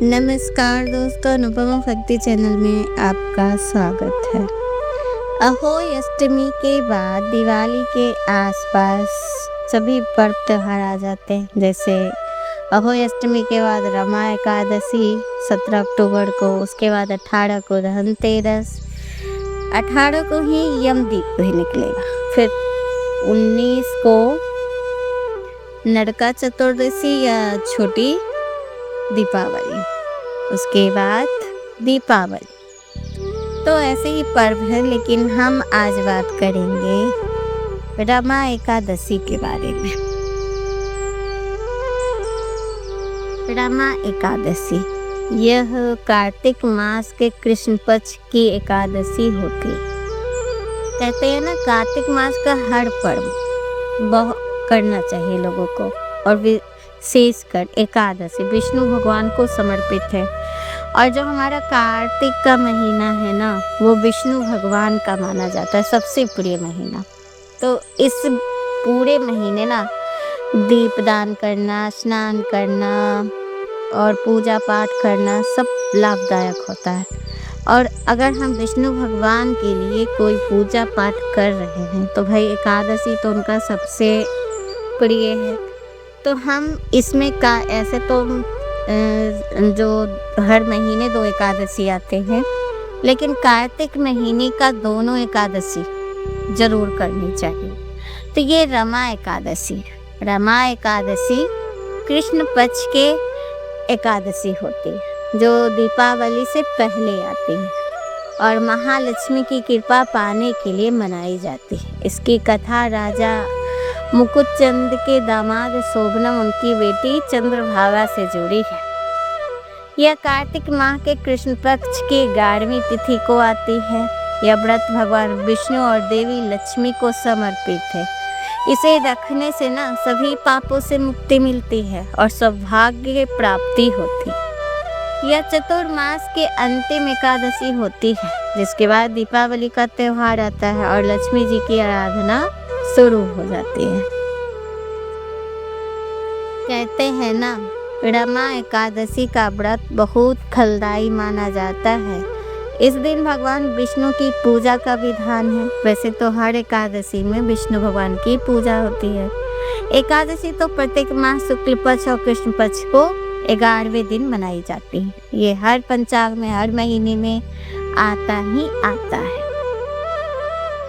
नमस्कार दोस्तों, अनुपमा भक्ति चैनल में आपका स्वागत है। अहोई अष्टमी के बाद दिवाली के आसपास सभी पर्व त्योहार आ जाते हैं। जैसे अहोई अष्टमी के बाद रमा एकादशी 17 अक्टूबर को, उसके बाद 18 को धनतेरस, 18 को ही यमदीप भी निकलेगा, फिर 19 को नरका चतुर्दशी या छोटी दीपावली, उसके बाद दीपावली। तो ऐसे ही पर्व है, लेकिन हम आज बात करेंगे रमा एकादशी के बारे में। रमा एकादशी यह कार्तिक मास के कृष्ण पक्ष की एकादशी होती है। कहते हैं ना, कार्तिक मास का हर पर्व बहुत करना चाहिए लोगों को, और विशेषकर एकादशी विष्णु भगवान को समर्पित है। और जो हमारा कार्तिक का महीना है ना, वो विष्णु भगवान का माना जाता है, सबसे प्रिय महीना। तो इस पूरे महीने ना दीपदान करना, स्नान करना और पूजा पाठ करना सब लाभदायक होता है। और अगर हम विष्णु भगवान के लिए कोई पूजा पाठ कर रहे हैं तो भाई एकादशी तो उनका सबसे प्रिय है। तो हम इसमें का ऐसे तो जो हर महीने 2 एकादशी आते हैं, लेकिन कार्तिक महीने का दोनों एकादशी जरूर करनी चाहिए। तो ये रमा एकादशी कृष्ण पक्ष के एकादशी होती है, जो दीपावली से पहले आती है और महालक्ष्मी की कृपा पाने के लिए मनाई जाती है। इसकी कथा राजा मुकुट चंद के दामाद शोभनम उनकी बेटी चंद्रभागा से जुड़ी है। यह कार्तिक माह के कृष्ण पक्ष की 11वीं तिथि को आती है। यह व्रत भगवान विष्णु और देवी लक्ष्मी को समर्पित है। इसे रखने से ना सभी पापों से मुक्ति मिलती है और सौभाग्य की प्राप्ति होती है। यह चतुर्मास के अंतिम एकादशी होती है, जिसके बाद दीपावली का त्योहार आता है और लक्ष्मी जी की आराधना शुरू हो जाती है। कहते हैं ना, रमा एकादशी का व्रत बहुत फलदायी माना जाता है। इस दिन भगवान विष्णु की पूजा का विधान है। वैसे तो हर एकादशी में विष्णु भगवान की पूजा होती है। एकादशी तो प्रत्येक माह शुक्ल पक्ष और कृष्ण पक्ष को 11वें दिन मनाई जाती है। ये हर पंचांग में हर महीने में आता ही आता है।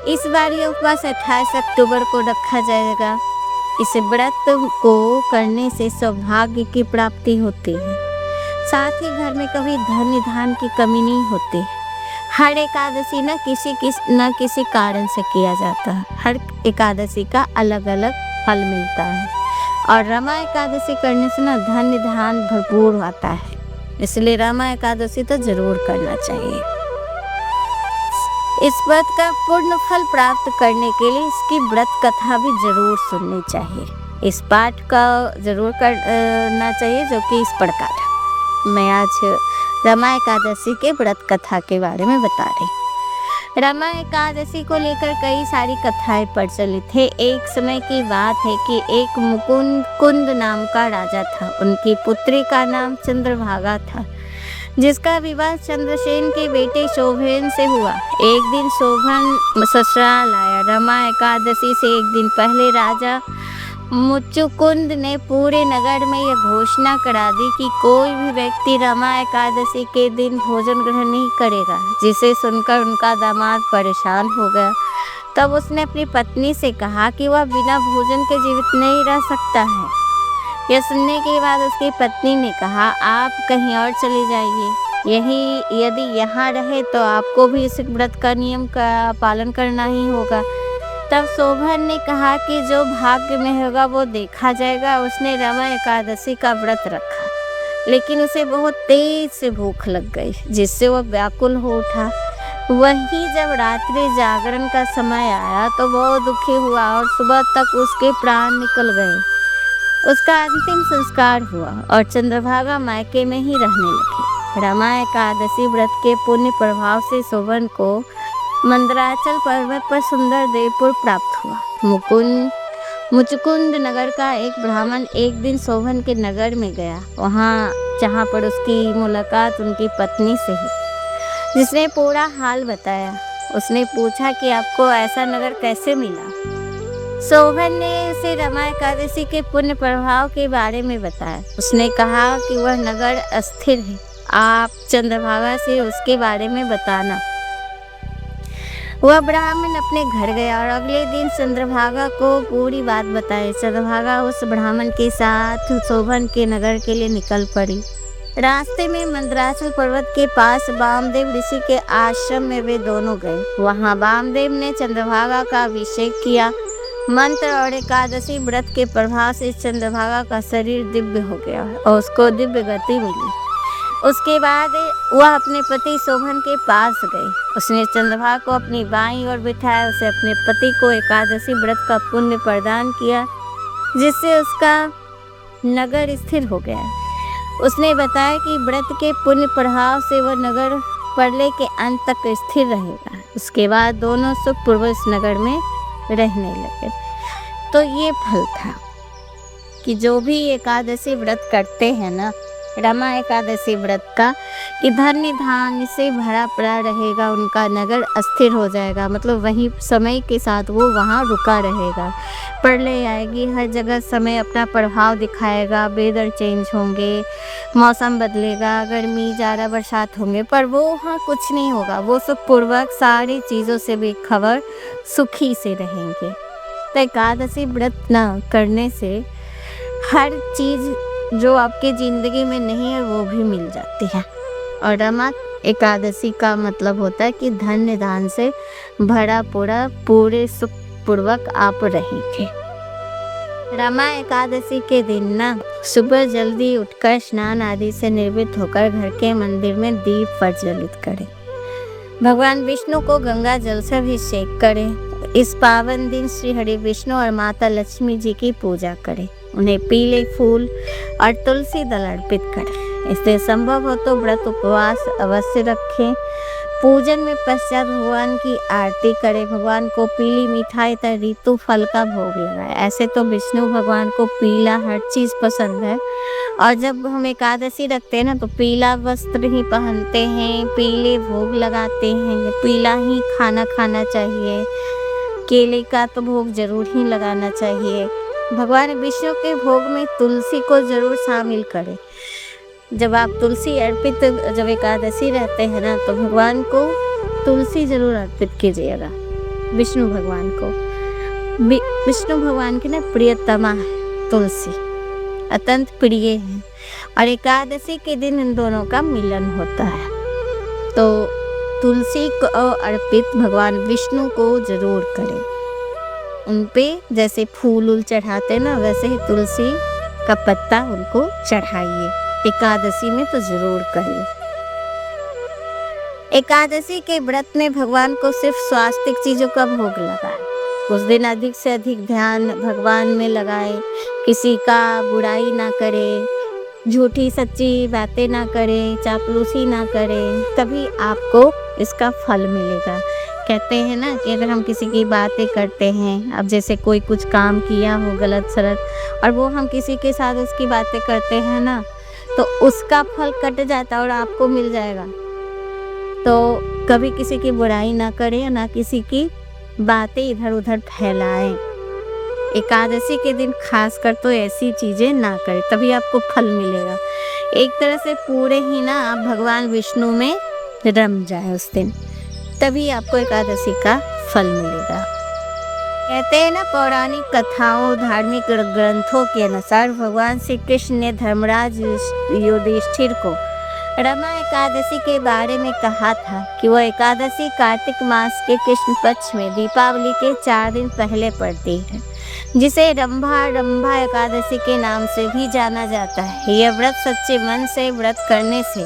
इस बार ये उपवास 28 अक्टूबर को रखा जाएगा। इस व्रत को करने से सौभाग्य की प्राप्ति होती है। साथ ही घर में कभी धन धान की कमी नहीं होती। हर एकादशी न किसी कारण से किया जाता है। हर एकादशी का अलग अलग फल मिलता है और रमा एकादशी करने से ना धन धान भरपूर आता है। इसलिए रमा एकादशी तो जरूर करना चाहिए। इस व्रत का पूर्ण फल प्राप्त करने के लिए इसकी व्रत कथा भी जरूर सुननी चाहिए। इस पाठ का जरूर करना चाहिए, जो कि इस प्रकार मैं आज रमा एकादशी के व्रत कथा के बारे में बता रही। रमा एकादशी को लेकर कई सारी कथाएं प्रचलित है। एक समय की बात है कि एक मुकुंद नाम का राजा था। उनकी पुत्री का नाम चंद्रभागा था, जिसका विवाह चंद्रसेन के बेटे शोभन से हुआ। एक दिन शोभन ससुराल आया। रमा एकादशी से एक दिन पहले राजा मुचुकुंद ने पूरे नगर में यह घोषणा करा दी कि कोई भी व्यक्ति रमा एकादशी के दिन भोजन ग्रहण नहीं करेगा, जिसे सुनकर उनका दामाद परेशान हो गया। तब उसने अपनी पत्नी से कहा कि वह बिना भोजन के जीवित नहीं रह सकता है। यह सुनने के बाद उसकी पत्नी ने कहा, आप कहीं और चले जाइए। यदि यहाँ रहे तो आपको भी इस व्रत का नियम का पालन करना ही होगा। तब शोभन ने कहा कि जो भाग्य में होगा वो देखा जाएगा। उसने रमा एकादशी का व्रत रखा, लेकिन उसे बहुत तेज से भूख लग गई, जिससे वह व्याकुल हो उठा। वही जब रात्रि जागरण का समय आया तो बहुत दुखी हुआ और सुबह तक उसके प्राण निकल गए। उसका अंतिम संस्कार हुआ और चंद्रभागा मायके में ही रहने लगी। रमा एकादशी व्रत के पुण्य प्रभाव से शोभन को मंदराचल पर्वत पर सुंदर देवपुर प्राप्त हुआ। मुचुकुंद नगर का एक ब्राह्मण एक दिन शोभन के नगर में गया। वहाँ जहाँ पर उसकी मुलाकात उनकी पत्नी से हुई, जिसने पूरा हाल बताया। उसने पूछा कि आपको ऐसा नगर कैसे मिला। शोभन ने उसे रमा एकादशी के पुण्य प्रभाव के बारे में बताया। उसने कहा कि वह नगर अस्थिर है, आप चंद्रभागा से उसके बारे में बताना। वह ब्राह्मण अपने घर गया और अगले दिन चंद्रभागा को पूरी बात बताई। चंद्रभागा उस ब्राह्मण के साथ शोभन के नगर के लिए निकल पड़ी। रास्ते में मंदराचल पर्वत के पास वामदेव ऋषि के आश्रम में वे दोनों गए। वहां वामदेव ने चंद्रभागा का अभिषेक किया। मंत्र और एकादशी व्रत के प्रभाव से चंद्रभागा का शरीर दिव्य हो गया और उसको दिव्य गति मिली। उसके बाद वह अपने पति शोभन के पास गई। उसने चंद्रभागा को अपनी बाईं ओर बिठाया। उसे अपने पति को एकादशी व्रत का पुण्य प्रदान किया, जिससे उसका नगर स्थिर हो गया। उसने बताया कि व्रत के पुण्य प्रभाव से वह नगर प्रलय के अंत तक स्थिर रहेगा। उसके बाद दोनों सुखपूर्वक इस नगर में रहने लगे। तो ये फल था कि जो भी एकादशी व्रत करते हैं ना, रमा एकादशी व्रत का, कि धन्य धान्य से भरा पड़ा रहेगा, उनका नगर अस्थिर हो जाएगा। मतलब वही समय के साथ वो वहाँ रुका रहेगा। प्रलय आएगी, हर जगह समय अपना प्रभाव दिखाएगा, वेदर चेंज होंगे, मौसम बदलेगा, गर्मी ज़्यादा बरसात होंगे, पर वो वहाँ कुछ नहीं होगा। वो सुखपूर्वक सारी चीज़ों से बेखबर सुखी से रहेंगे। तो एकादशी व्रत ना करने से हर चीज़ जो आपके ज़िंदगी में नहीं है वो भी मिल जाती है। और रमा एकादशी का मतलब होता है कि धन्य दान से भरा पूरा पूरे सुखपूर्वक आप रहेंगे। रमा एकादशी के दिन ना सुबह जल्दी उठकर स्नान आदि से निर्वृत्त होकर घर के मंदिर में दीप प्रज्वलित करें। भगवान विष्णु को गंगा जल से अभिषेक करें। इस पावन दिन श्री हरि विष्णु और माता लक्ष्मी जी की पूजा करें। उन्हें पीले फूल और तुलसी दल अर्पित करें। इससे संभव हो तो व्रत उपवास अवश्य रखें। पूजन में पश्चात भगवान की आरती करें। भगवान को पीली मिठाई तथा ऋतु फल का भोग लगाए। ऐसे तो विष्णु भगवान को पीला हर चीज़ पसंद है, और जब हम एकादशी रखते हैं ना तो पीला वस्त्र ही पहनते हैं, पीले भोग लगाते हैं, पीला ही खाना खाना चाहिए। केले का तो भोग जरूर ही लगाना चाहिए। भगवान विष्णु के भोग में तुलसी को जरूर शामिल करें। जब आप तुलसी अर्पित जब एकादशी रहते हैं ना तो भगवान को तुलसी जरूर अर्पित कीजिएगा। विष्णु भगवान को विष्णु भगवान की ना प्रियतमा है तुलसी, अत्यंत प्रिय है। और एकादशी के दिन इन दोनों का मिलन होता है। तो तुलसी को अर्पित भगवान विष्णु को जरूर करें। उन पे जैसे फूल उल चढ़ाते ना वैसे ही तुलसी का पत्ता उनको चढ़ाइए। एकादशी में तो जरूर करिए। एकादशी के व्रत में भगवान को सिर्फ स्वास्थ्य चीज़ों का भोग लगाए। उस दिन अधिक से अधिक ध्यान भगवान में लगाए। किसी का बुराई ना करे, झूठी सच्ची बातें ना करें, चापलूसी ना करें, तभी आपको इसका फल मिलेगा। कहते हैं ना कि अगर हम किसी की बातें करते हैं, अब जैसे कोई कुछ काम किया हो गलत सलत और वो हम किसी के साथ उसकी बातें करते हैं ना तो उसका फल कट जाता है और आपको मिल जाएगा। तो कभी किसी की बुराई ना करें, ना किसी की बातें इधर उधर फैलाएं। एकादशी के दिन खास कर तो ऐसी चीज़ें ना करें, तभी आपको फल मिलेगा। एक तरह से पूरे ही ना आप भगवान विष्णु में रम जाए उस दिन, तभी आपको एकादशी का फल मिलेगा। कहते हैं ना पौराणिक कथाओं धार्मिक ग्रंथों के अनुसार भगवान श्री कृष्ण ने धर्मराज युधिष्ठिर को रमा एकादशी के बारे में कहा था कि वह एकादशी कार्तिक मास के कृष्ण पक्ष में दीपावली के 4 दिन पहले पड़ती है, जिसे रंभा एकादशी के नाम से भी जाना जाता है। यह व्रत सच्चे मन से व्रत करने से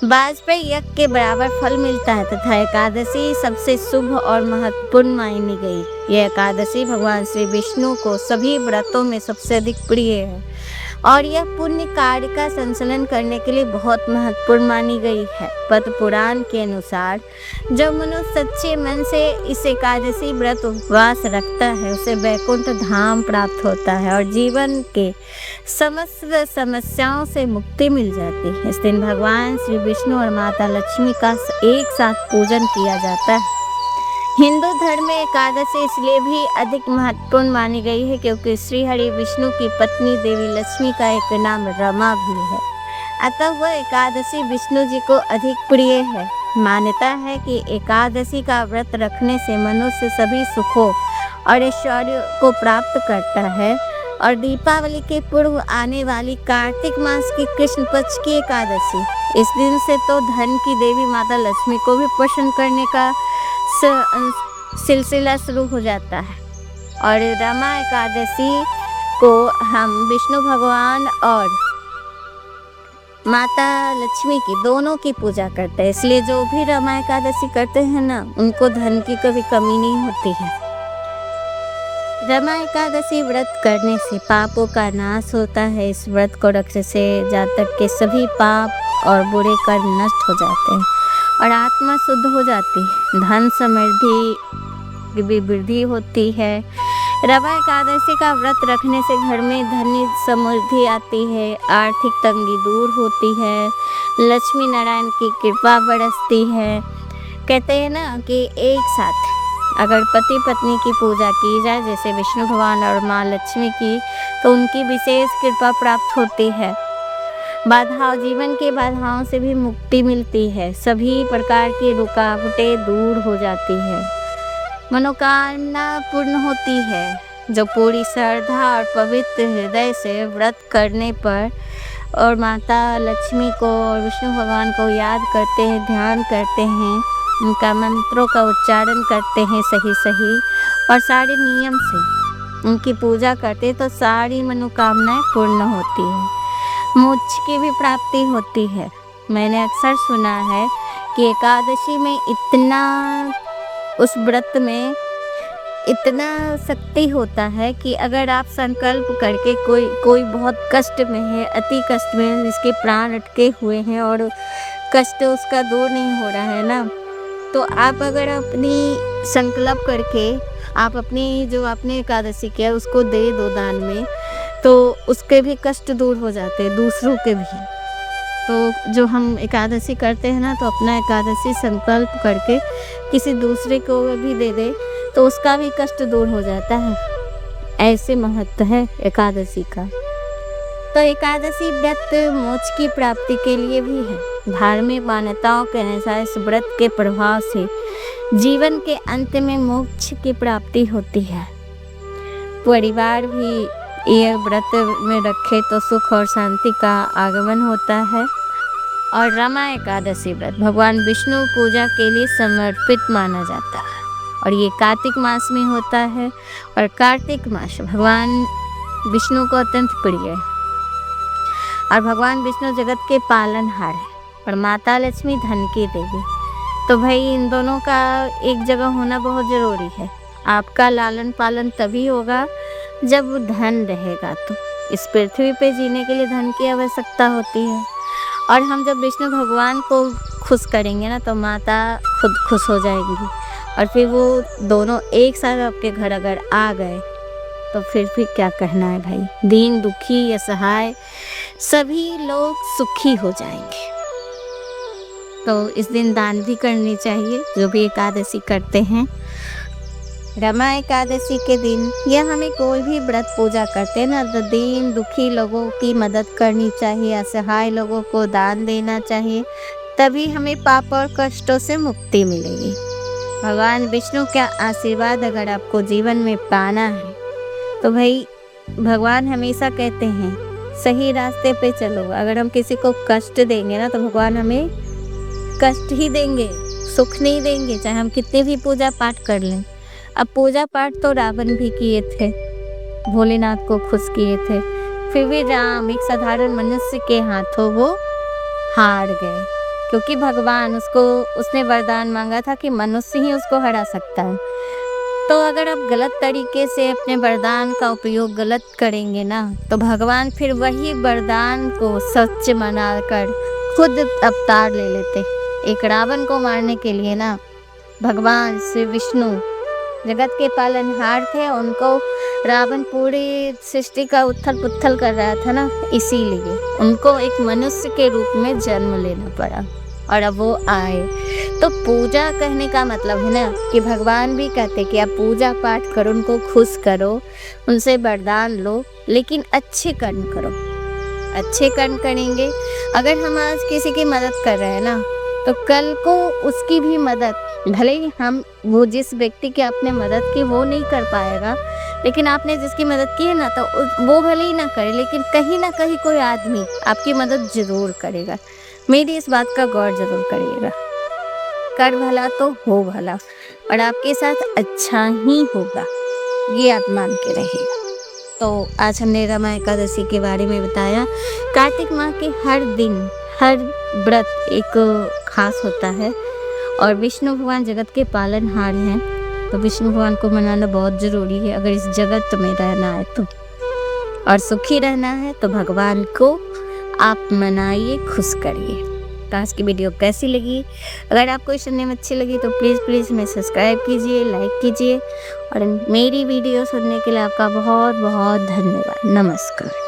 वाजपेयी यज्ञ के बराबर फल मिलता है तथा एकादशी सबसे शुभ और महत्वपूर्ण मानी गई। यह एकादशी भगवान श्री विष्णु को सभी व्रतों में सबसे अधिक प्रिय है और यह पुण्य कार्य का संचालन करने के लिए बहुत महत्वपूर्ण मानी गई है। पद्म पुराण के अनुसार जो मनुष्य सच्चे मन से इस एकादशी व्रत उपवास रखता है उसे वैकुंठ धाम प्राप्त होता है और जीवन के समस्त समस्याओं से मुक्ति मिल जाती है। इस दिन भगवान श्री विष्णु और माता लक्ष्मी का एक साथ पूजन किया जाता है। हिंदू धर्म में एकादशी इसलिए भी अधिक महत्वपूर्ण मानी गई है क्योंकि श्री हरि विष्णु की पत्नी देवी लक्ष्मी का एक नाम रमा भी है, अतः वह एकादशी विष्णु जी को अधिक प्रिय है। मान्यता है कि एकादशी का व्रत रखने से मनुष्य सभी सुखों और ऐश्वर्य को प्राप्त करता है और दीपावली के पूर्व आने वाली कार्तिक मास की कृष्ण पक्ष की एकादशी, इस दिन से तो धन की देवी माता लक्ष्मी को भी प्रसन्न करने का सिलसिला शुरू हो जाता है। और रमा एकादशी को हम विष्णु भगवान और माता लक्ष्मी की दोनों की पूजा करते हैं, इसलिए जो भी रमा एकादशी करते हैं ना उनको धन की कभी कमी नहीं होती है। रमा एकादशी व्रत करने से पापों का नाश होता है। इस व्रत को रखने से जातक के सभी पाप और बुरे कर्म नष्ट हो जाते हैं और आत्मा शुद्ध हो जाती है। धन समृद्धि की भी वृद्धि होती है। रमा एकादशी का व्रत रखने से घर में धन समृद्धि आती है, आर्थिक तंगी दूर होती है, लक्ष्मी नारायण की कृपा बरसती है। कहते हैं ना कि एक साथ अगर पति पत्नी की पूजा की जाए जैसे विष्णु भगवान और माँ लक्ष्मी की, तो उनकी विशेष कृपा प्राप्त होती है। बाधाओं जीवन के बाधाओं से भी मुक्ति मिलती है, सभी प्रकार की रुकावटें दूर हो जाती है, मनोकामना पूर्ण होती है। जो पूरी श्रद्धा और पवित्र हृदय से व्रत करने पर और माता लक्ष्मी को और विष्णु भगवान को याद करते हैं, ध्यान करते हैं, उनका मंत्रों का उच्चारण करते हैं सही और सारे नियम से उनकी पूजा करते हैं तो सारी मनोकामनाएं पूर्ण होती है, मोक्ष की भी प्राप्ति होती है। मैंने अक्सर सुना है कि एकादशी में उस व्रत में इतना शक्ति होता है कि अगर आप संकल्प करके कोई बहुत कष्ट में है, अति कष्ट में है, जिसके प्राण अटके हुए हैं और कष्ट उसका दूर नहीं हो रहा है ना, तो आप अगर अपनी संकल्प करके आप अपनी जो आपने एकादशी किया उसको दे दो दान में, तो उसके भी कष्ट दूर हो जाते हैं, दूसरों के भी। तो जो हम एकादशी करते हैं ना, तो अपना एकादशी संकल्प करके किसी दूसरे को भी दे दे तो उसका भी कष्ट दूर हो जाता है। ऐसे महत्व है एकादशी का। तो एकादशी व्रत मोक्ष की प्राप्ति के लिए भी है। धार्मिक मान्यताओं के अनुसार इस व्रत के प्रभाव से जीवन के अंत में मोक्ष की प्राप्ति होती है। परिवार भी ये व्रत में रखे तो सुख और शांति का आगमन होता है। और रमा एकादशी व्रत भगवान विष्णु पूजा के लिए समर्पित माना जाता है और ये कार्तिक मास में होता है और कार्तिक मास भगवान विष्णु को अत्यंत प्रिय है और भगवान विष्णु जगत के पालनहार है और माता लक्ष्मी धन की देवी। तो भाई इन दोनों का एक जगह होना बहुत ज़रूरी है। आपका लालन पालन तभी होगा जब धन रहेगा, तो इस पृथ्वी पे जीने के लिए धन की आवश्यकता होती है। और हम जब विष्णु भगवान को खुश करेंगे ना, तो माता खुद खुश हो जाएंगी और फिर वो दोनों एक साथ आपके घर अगर आ गए तो फिर क्या कहना है भाई। दीन दुखी असहाय सभी लोग सुखी हो जाएंगे। तो इस दिन दान भी करनी चाहिए जो भी एकादशी करते हैं। रमा एकादशी के दिन या हमें कोई भी व्रत पूजा करते हैं ना, तो दीन दुखी लोगों की मदद करनी चाहिए, असहाय लोगों को दान देना चाहिए, तभी हमें पाप और कष्टों से मुक्ति मिलेगी। भगवान विष्णु का आशीर्वाद अगर आपको जीवन में पाना है तो भाई भगवान हमेशा कहते हैं सही रास्ते पे चलो। अगर हम किसी को कष्ट देंगे ना, तो भगवान हमें कष्ट ही देंगे, सुख नहीं देंगे, चाहे हम कितने भी पूजा पाठ कर लें। अब पूजा पाठ तो रावण भी किए थे, भोलेनाथ को खुश किए थे, फिर भी राम एक साधारण मनुष्य के हाथों वो हार गए, क्योंकि भगवान उसने वरदान मांगा था कि मनुष्य ही उसको हरा सकता है। तो अगर आप गलत तरीके से अपने वरदान का उपयोग गलत करेंगे ना, तो भगवान फिर वही वरदान को सच मानकर खुद अवतार ले लेते। एक रावण को मारने के लिए ना भगवान श्री विष्णु जगत के पालनहार थे, उनको रावण पूरी सृष्टि का उथल पुथल कर रहा था ना, इसीलिए उनको एक मनुष्य के रूप में जन्म लेना पड़ा और अब वो आए। तो पूजा कहने का मतलब है ना कि भगवान भी कहते कि आप पूजा पाठ करो, उनको खुश करो, उनसे वरदान लो, लेकिन अच्छे कर्म करो। अच्छे कर्म करेंगे, अगर हम आज किसी की मदद कर रहे हैं ना, तो कल को उसकी भी मदद, भले ही हम वो जिस व्यक्ति की आपने मदद की वो नहीं कर पाएगा, लेकिन आपने जिसकी मदद की है ना, तो वो भले ही ना करे, लेकिन कहीं ना कहीं कोई आदमी आपकी मदद जरूर करेगा। मेरी इस बात का गौर जरूर करिएगा। कर भला तो हो भला, और आपके साथ अच्छा ही होगा, ये आप मान के रहिएगा। तो आज हमने रमा एकादशी के बारे में बताया। कार्तिक माह के हर दिन हर व्रत एक खास होता है, और विष्णु भगवान जगत के पालनहार हैं, तो विष्णु भगवान को मनाना बहुत ज़रूरी है अगर इस जगत में रहना है तो। और सुखी रहना है तो भगवान को आप मनाइए, खुश करिए। तो आज की वीडियो कैसी लगी? अगर आपको सुनने में अच्छी लगी तो प्लीज़ हमें सब्सक्राइब कीजिए, लाइक कीजिए, और मेरी वीडियो सुनने के लिए आपका बहुत बहुत धन्यवाद। नमस्कार।